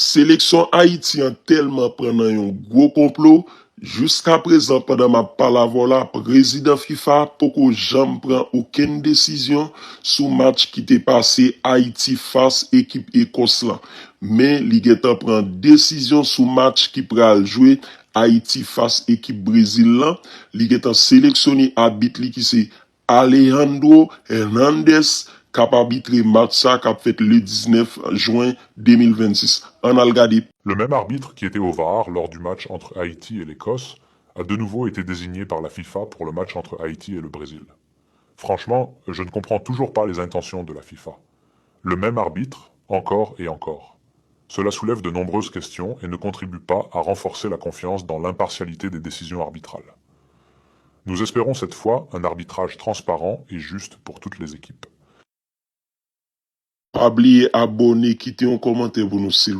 Sélection Haïti a tellement pris un gros complot. Jusqu'à présent, pendant ma parole là, président FIFA, pourquoi jamais prend aucune décision sur match qui t'est passé Haïti face équipe Écosse là. Mais l'Iguetan prend décision sur match qui pral jouer Haïti face équipe Brésil là. L'Iguetan sélectionné arbitre qui c'est Alejandro Hernandez capable arbitrer match ça qui a fait le 19 juin 2026. On a regardé. Le même arbitre qui était au VAR lors du match entre Haïti et l'Écosse a de nouveau été désigné par la FIFA pour le match entre Haïti et le Brésil. Franchement, je ne comprends toujours pas les intentions de la FIFA. Le même arbitre, encore et encore. Cela soulève de nombreuses questions et ne contribue pas à renforcer la confiance dans l'impartialité des décisions arbitrales. Nous espérons cette fois un arbitrage transparent et juste pour toutes les équipes. Pas oublier abonner, quitter un commentaire pour nous s'il